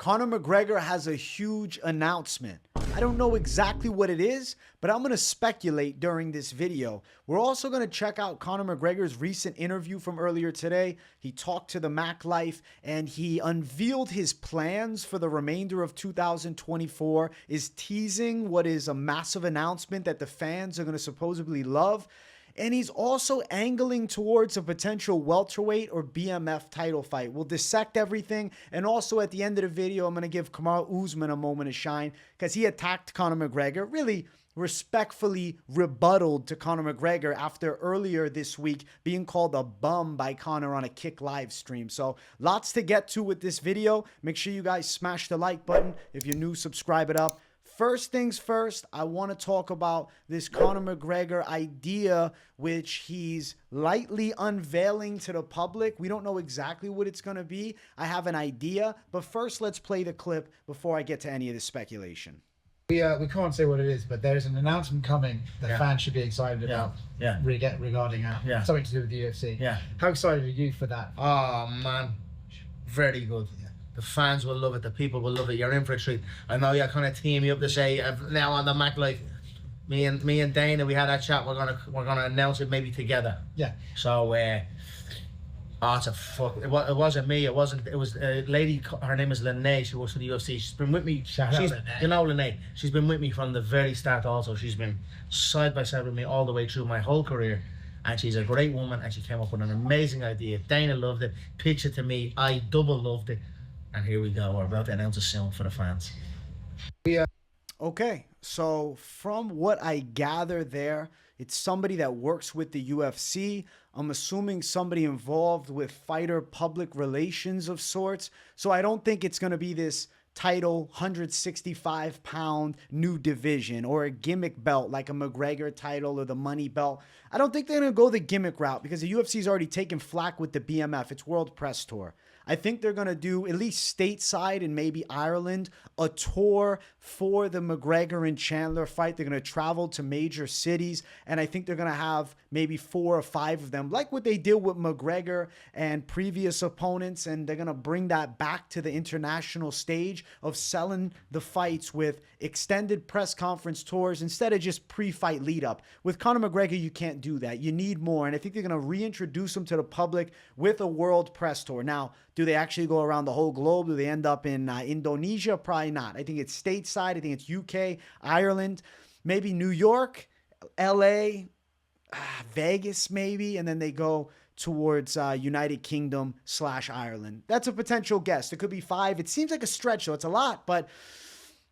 Conor McGregor has a huge announcement. I don't know exactly what it is, but I'm going to speculate during this video. We're also going to check out Conor McGregor's recent interview from earlier today. He talked to the Mac Life and he unveiled his plans for the remainder of 2024, is teasing what is a massive announcement that the fans are going to supposedly love. And he's also angling towards a potential welterweight or BMF title fight. We'll dissect everything. And also at the end of the video, I'm going to give Kamaru Usman a moment of shine because he attacked Conor McGregor, really respectfully rebutted to Conor McGregor after earlier this week being called a bum by Conor on a Kick live stream. So lots to get to with this video. Make sure you guys smash the like button. If you're new, subscribe it up. First things first, I want to talk about this Conor McGregor idea, which he's lightly unveiling to the public. We don't know exactly what it's going to be. I have an idea, but first let's play the clip before I get to any of the speculation. We can't say what it is, but there's an announcement coming that fans should be excited about regarding something to do with the UFC. Yeah. How excited are you for that? Oh, man. Very good. The fans will love it. The people will love it. You're in for a treat. I know you're kind of teaming me up to say now on the Mac Life. Me and Dana, we had that chat. We're gonna announce it maybe together. Yeah. So it's a fuck. It wasn't me. It was a lady. Her name is Lene. She works for the UFC. She's been with me. You know Lene. She's been with me from the very start. Also, she's been side by side with me all the way through my whole career. And she's a great woman. And she came up with an amazing idea. Dana loved it. Pitched it to me. I double loved it. And here we go. We're about to announce a soon for the fans. Okay, so from what I gather there, it's somebody that works with the UFC. I'm assuming somebody involved with fighter public relations of sorts. So I don't think it's going to be this title 165-pound new division or a gimmick belt like a McGregor title or the money belt. I don't think they're going to go the gimmick route because the UFC's already taken flack with the BMF. It's World Press Tour. I think they're going to do, at least stateside and maybe Ireland, a tour for the McGregor and Chandler fight. They're going to travel to major cities, and I think they're going to have maybe 4 or 5 of them, like what they did with McGregor and previous opponents, and they're going to bring that back to the international stage of selling the fights with extended press conference tours instead of just pre-fight lead-up. With Conor McGregor, you can't do that. You need more, and I think they're going to reintroduce him to the public with a World Press Tour. Now, do they actually go around the whole globe? Do they end up in Indonesia? Probably not. I think it's stateside. I think it's UK, Ireland, maybe New York, LA, Vegas maybe, and then they go towards United Kingdom / Ireland. That's a potential guess. It could be 5. It seems like a stretch, so it's a lot, but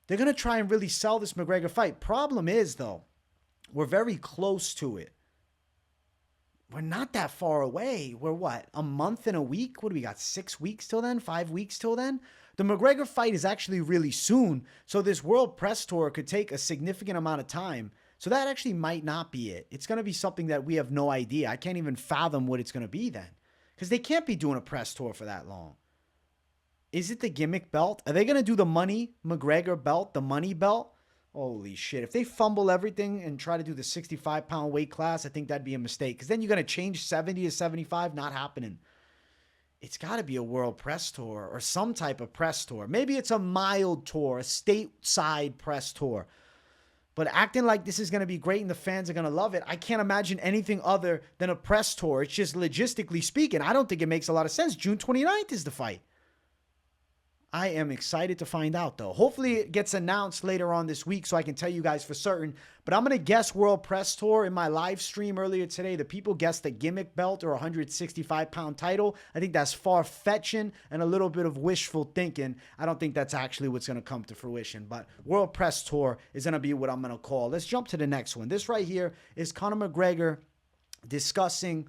they're going to try and really sell this McGregor fight. Problem is, though, we're very close to it. We're not that far away. We're what? A month and a week? What do we got? 6 weeks till then? 5 weeks till then? The McGregor fight is actually really soon. So this World Press Tour could take a significant amount of time. So that actually might not be it. It's going to be something that we have no idea. I can't even fathom what it's going to be then. Because they can't be doing a press tour for that long. Is it the gimmick belt? Are they going to do the money McGregor belt, the money belt? Holy shit. If they fumble everything and try to do the 65-pound weight class, I think that'd be a mistake. Because then you're going to change 70 to 75. Not happening. It's got to be a World Press Tour or some type of press tour. Maybe it's a mild tour, a stateside press tour. But acting like this is going to be great and the fans are going to love it, I can't imagine anything other than a press tour. It's just logistically speaking. I don't think it makes a lot of sense. June 29th is the fight. I am excited to find out, though. Hopefully it gets announced later on this week so I can tell you guys for certain. But I'm going to guess World Press Tour in my live stream earlier today. The people guessed the gimmick belt or 165-pound title. I think that's far-fetching and a little bit of wishful thinking. I don't think that's actually what's going to come to fruition. But World Press Tour is going to be what I'm going to call. Let's jump to the next one. This right here is Conor McGregor discussing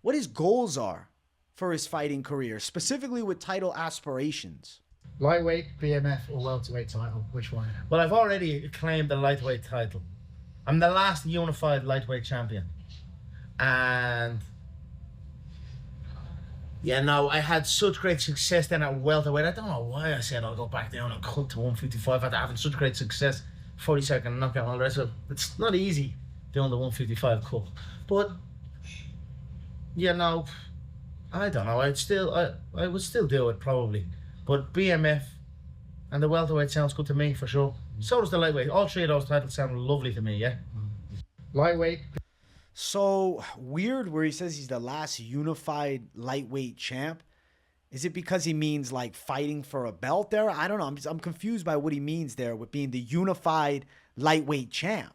what his goals are for his fighting career, specifically with title aspirations. Lightweight, BMF, or welterweight title? Which one? Well, I've already claimed the lightweight title. I'm the last unified lightweight champion. And yeah, no, I had such great success then at welterweight. I don't know why I said I'll go back down and cut to 155 after having such great success. 40-second knockout and all the rest of it. It's not easy doing the 155 cut. But, you know, I don't know. I would still do it probably. But BMF, And the welterweight sounds good to me, for sure. So does the lightweight. All three of those titles sound lovely to me, yeah? Lightweight. So weird where he says he's the last unified lightweight champ. Is it because he means like fighting for a belt there? I don't know. I'm confused by what he means there with being the unified lightweight champ.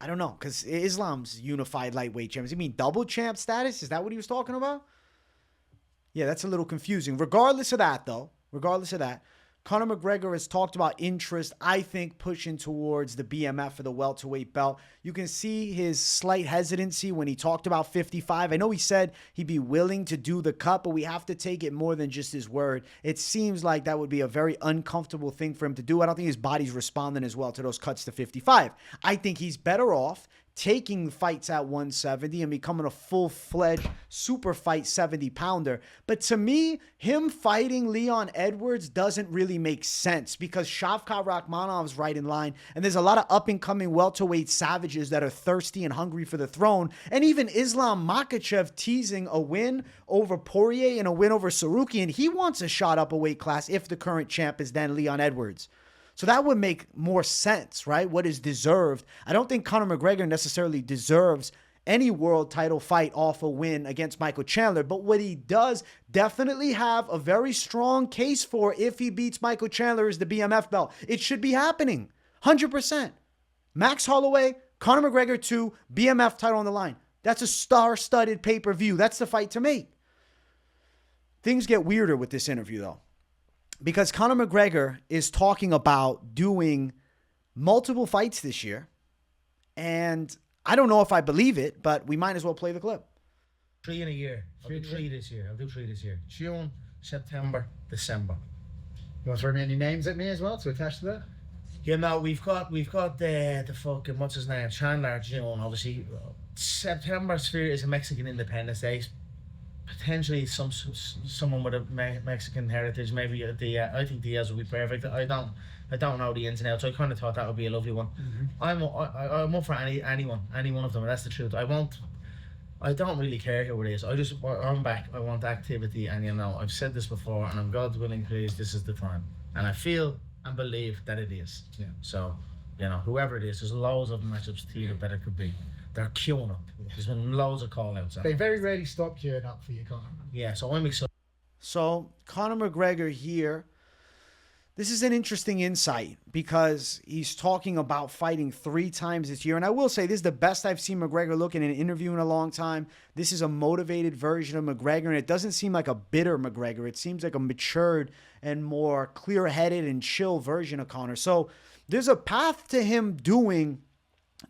I don't know, because Islam's unified lightweight champ. Does he mean double champ status? Is that what he was talking about? Yeah, that's a little confusing. Regardless of that, though, Conor McGregor has talked about interest, I think, pushing towards the BMF for the welterweight belt. You can see his slight hesitancy when he talked about 55. I know he said he'd be willing to do the cut, but we have to take it more than just his word. It seems like that would be a very uncomfortable thing for him to do. I don't think his body's responding as well to those cuts to 55. I think he's better off taking fights at 170 and becoming a full-fledged super fight 70-pounder. But to me, him fighting Leon Edwards doesn't really make sense because Shavkat Rakhmonov's right in line, and there's a lot of up-and-coming welterweight savages that are thirsty and hungry for the throne, and even Islam Makhachev teasing a win over Poirier and a win over Sarukian. He wants a shot up a weight class if the current champ is then Leon Edwards. So that would make more sense, right? What is deserved. I don't think Conor McGregor necessarily deserves any world title fight off a win against Michael Chandler. But what he does definitely have a very strong case for if he beats Michael Chandler is the BMF belt. It should be happening. 100%. Max Holloway, Conor McGregor 2, BMF title on the line. That's a star-studded pay-per-view. That's the fight to make. Things get weirder with this interview, though. Because Conor McGregor is talking about doing multiple fights this year. And I don't know if I believe it, but we might as well play the clip. 3 in a year. I'll do 3 this year. June, September, December. You want to throw me any names at me as well to attach to that? Yeah, no, we've got the fucking, what's his name? Chandler, June, obviously. September Sphere is a Mexican Independence Day. Potentially someone with a Mexican heritage, maybe I think Diaz would be perfect. I don't know the ins and outs. I kind of thought that would be a lovely one. I'm up for any one of them. That's the truth. I don't really care who it is. I'm back. I want activity, and I've said this before, and I'm God willing, please, this is the time. And I feel and believe that it is. Yeah. So, whoever it is, there's loads of matchups to you better could be. They're queuing up. There's been loads of call-outs. They very rarely stop queuing up for you, Conor. Yeah, so I'm excited. So, Conor McGregor here, this is an interesting insight because he's talking about fighting 3 times this year. And I will say, this is the best I've seen McGregor look in an interview in a long time. This is a motivated version of McGregor, and it doesn't seem like a bitter McGregor. It seems like a matured and more clear-headed and chill version of Conor. So, there's a path to him doing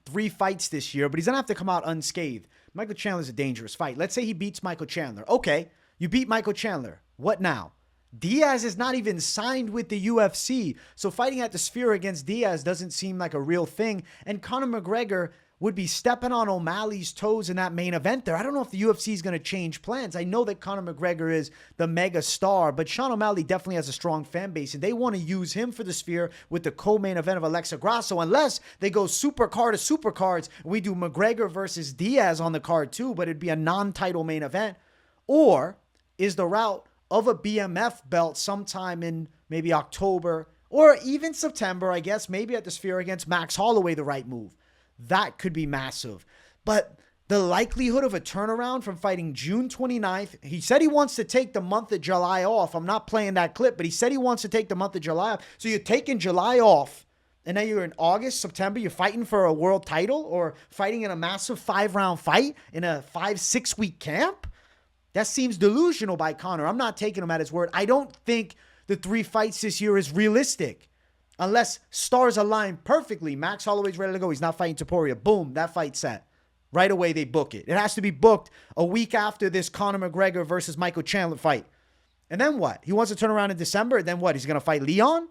3 fights this year, but he's going to have to come out unscathed. Michael Chandler's a dangerous fight. Let's say he beats Michael Chandler. Okay, you beat Michael Chandler. What now? Diaz is not even signed with the UFC, so fighting at the Sphere against Diaz doesn't seem like a real thing, and Conor McGregor would be stepping on O'Malley's toes in that main event there. I don't know if the UFC is going to change plans. I know that Conor McGregor is the mega star, but Sean O'Malley definitely has a strong fan base, and they want to use him for the Sphere with the co-main event of Alexa Grasso, unless they go supercard to supercards, and we do McGregor versus Diaz on the card too, but it'd be a non-title main event. Or is the route of a BMF belt sometime in maybe October or even September, I guess, maybe at the Sphere against Max Holloway, the right move? That could be massive. But the likelihood of a turnaround from fighting June 29th, he said he wants to take the month of July off. I'm not playing that clip, but he said he wants to take the month of July off. So you're taking July off, and now you're in August, September, you're fighting for a world title or fighting in a massive 5-round fight in a 5-6 week camp? That seems delusional by Conor. I'm not taking him at his word. I don't think the 3 fights this year is realistic. Unless stars align perfectly. Max Holloway's ready to go. He's not fighting Topuria. Boom, that fight's set. Right away, they book it. It has to be booked a week after this Conor McGregor versus Michael Chandler fight. And then what? He wants to turn around in December. Then what? He's going to fight Leon?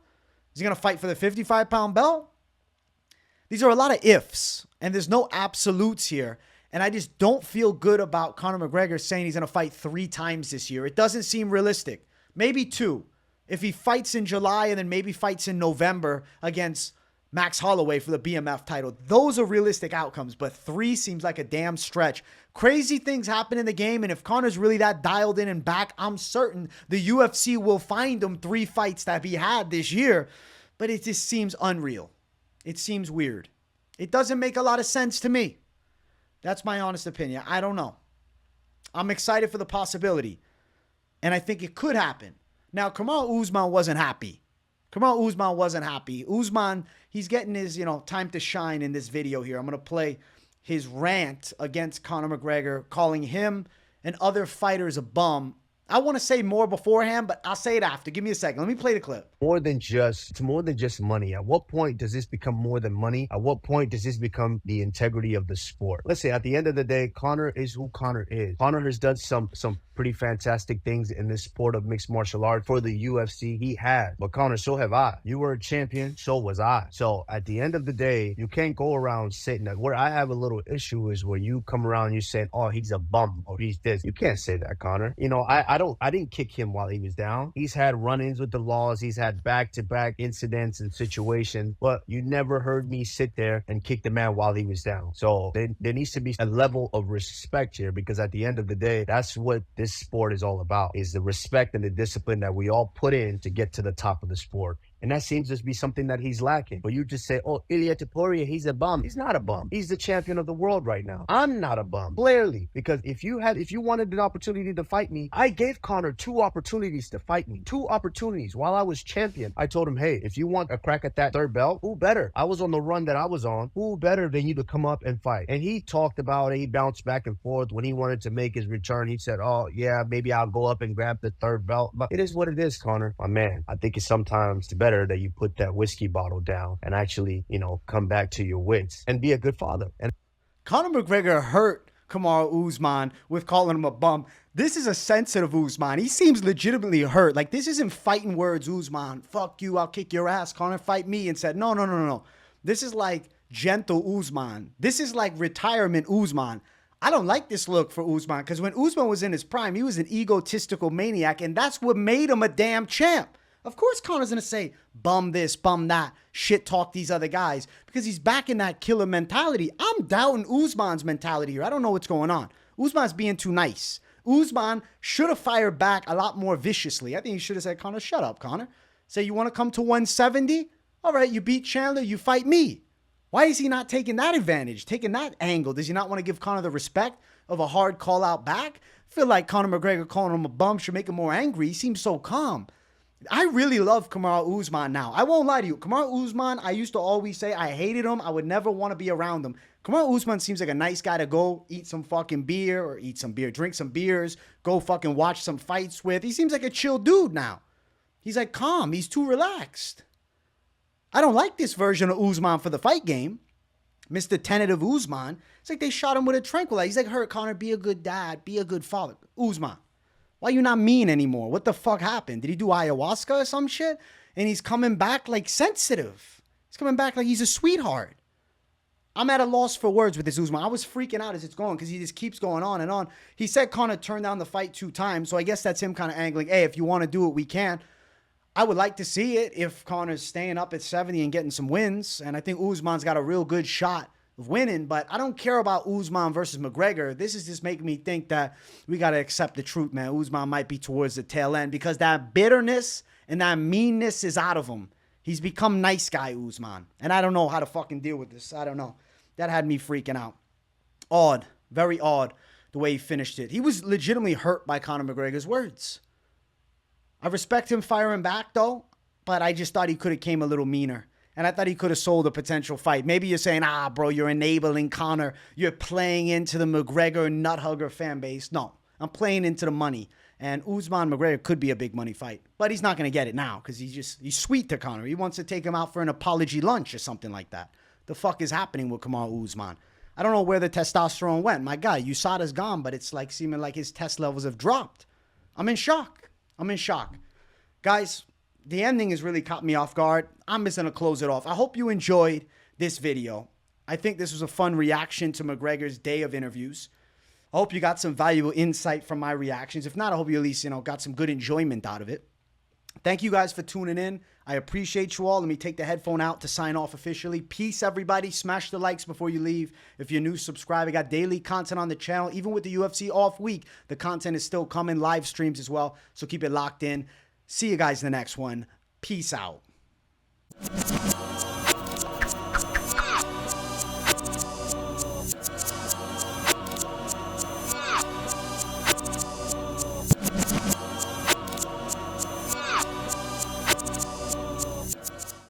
Is he going to fight for the 55-pound belt? These are a lot of ifs, and there's no absolutes here. And I just don't feel good about Conor McGregor saying he's going to fight 3 times this year. It doesn't seem realistic. Maybe 2. If he fights in July and then maybe fights in November against Max Holloway for the BMF title. Those are realistic outcomes, but 3 seems like a damn stretch. Crazy things happen in the game, and if Conor's really that dialed in and back, I'm certain the UFC will find him 3 fights that he had this year, but it just seems unreal. It seems weird. It doesn't make a lot of sense to me. That's my honest opinion. I don't know. I'm excited for the possibility, and I think it could happen. Now, Kamaru Usman wasn't happy. Kamaru Usman wasn't happy. Usman, he's getting his, time to shine in this video here. I'm going to play his rant against Conor McGregor, calling him and other fighters a bum. I want to say more beforehand, but I'll say it after. Give me a second. Let me play the clip. It's more than just money. At what point does this become more than money? At what point does this become the integrity of the sport? Let's say at the end of the day, Conor is who Conor is. Conor has done some pretty fantastic things in this sport of mixed martial art for the UFC. He has. But Conor, so have I. You were a champion, so was I. So at the end of the day, you can't go around saying that. Where I have a little issue is where you come around and you say, oh, he's a bum or he's this. You can't say that, Conor. I didn't kick him while he was down. He's had run-ins with the laws. He's had back-to-back incidents and situations, but you never heard me sit there and kick the man while he was down. So there needs to be a level of respect here, because at the end of the day, that's what this sport is all about, is the respect and the discipline that we all put in to get to the top of the sport. And that seems to be something that he's lacking. But you just say, oh, Ilia Topuria, he's a bum. He's not a bum. He's the champion of the world right now. I'm not a bum, clearly. Because if you wanted an opportunity to fight me, I gave Conor 2 opportunities to fight me. 2 opportunities while I was champion. I told him, hey, if you want a crack at that 3rd belt, who better? I was on the run that I was on. Who better than you to come up and fight? And he talked about it. He bounced back and forth. When he wanted to make his return, he said, oh, yeah, maybe I'll go up and grab the 3rd belt. But it is what it is, Conor. My man, I think it's sometimes better that you put that whiskey bottle down and actually, come back to your wits and be a good father. And Conor McGregor hurt Kamaru Usman with calling him a bum. This is a sensitive Usman. He seems legitimately hurt. Like, this isn't fighting words, Usman. Fuck you, I'll kick your ass. Conor, fight me. And said, no. This is like gentle Usman. This is like retirement Usman. I don't like this look for Usman, because when Usman was in his prime, he was an egotistical maniac, and that's what made him a damn champ. Of course Conor's going to say, bum this, bum that, shit talk these other guys, because he's back in that killer mentality. I'm doubting Usman's mentality here. I don't know what's going on. Usman's being too nice. Usman should have fired back a lot more viciously. I think he should have said, Conor, shut up, Conor. Say, you want to come to 170? All right, you beat Chandler, you fight me. Why is he not taking that advantage, taking that angle? Does he not want to give Conor the respect of a hard call out back? I feel like Conor McGregor calling him a bum should make him more angry. He seems so calm. I really love Kamaru Usman now. I won't lie to you. Kamaru Usman, I used to always say I hated him. I would never want to be around him. Kamaru Usman seems like a nice guy to go eat some fucking beer or drink some beers, go fucking watch some fights with. He seems like a chill dude now. He's like calm. He's too relaxed. I don't like this version of Usman for the fight game. Mr. Tentative Usman. It's like they shot him with a tranquilizer. He's like, hurt, Conor, be a good dad, be a good father. Usman. Why you not mean anymore? What the fuck happened? Did he do ayahuasca or some shit? And he's coming back like sensitive. He's coming back like he's a sweetheart. I'm at a loss for words with this Usman. I was freaking out as it's going because he just keeps going on and on. He said Conor turned down the fight 2 times, so I guess that's him kind of angling, hey, if you want to do it, we can. I would like to see it if Conor's staying up at 70 and getting some wins, and I think Usman's got a real good shot of winning, but I don't care about Usman versus McGregor. This is just making me think that we got to accept the truth, man. Usman might be towards the tail end because that bitterness and that meanness is out of him. He's become nice guy Usman, and I don't know how to fucking deal with this. I don't know. That had me freaking out. Odd, very odd, the way he finished it. He was legitimately hurt by Conor McGregor's words. I respect him firing back, though, but I just thought he could have came a little meaner. And I thought he could have sold a potential fight. Maybe you're saying, bro, you're enabling Conor. You're playing into the McGregor nut hugger fan base. No, I'm playing into the money. And Usman McGregor could be a big money fight. But he's not going to get it now because he's sweet to Conor. He wants to take him out for an apology lunch or something like that. The fuck is happening with Kamaru Usman? I don't know where the testosterone went. My guy, USADA's gone, but it's like seeming like his test levels have dropped. I'm in shock. Guys, the ending has really caught me off guard. I'm just going to close it off. I hope you enjoyed this video. I think this was a fun reaction to McGregor's day of interviews. I hope you got some valuable insight from my reactions. If not, I hope you at least, got some good enjoyment out of it. Thank you guys for tuning in. I appreciate you all. Let me take the headphone out to sign off officially. Peace, everybody. Smash the likes before you leave. If you're new, subscribe. I got daily content on the channel. Even with the UFC off week, the content is still coming. Live streams as well. So keep it locked in. See you guys in the next one. Peace out.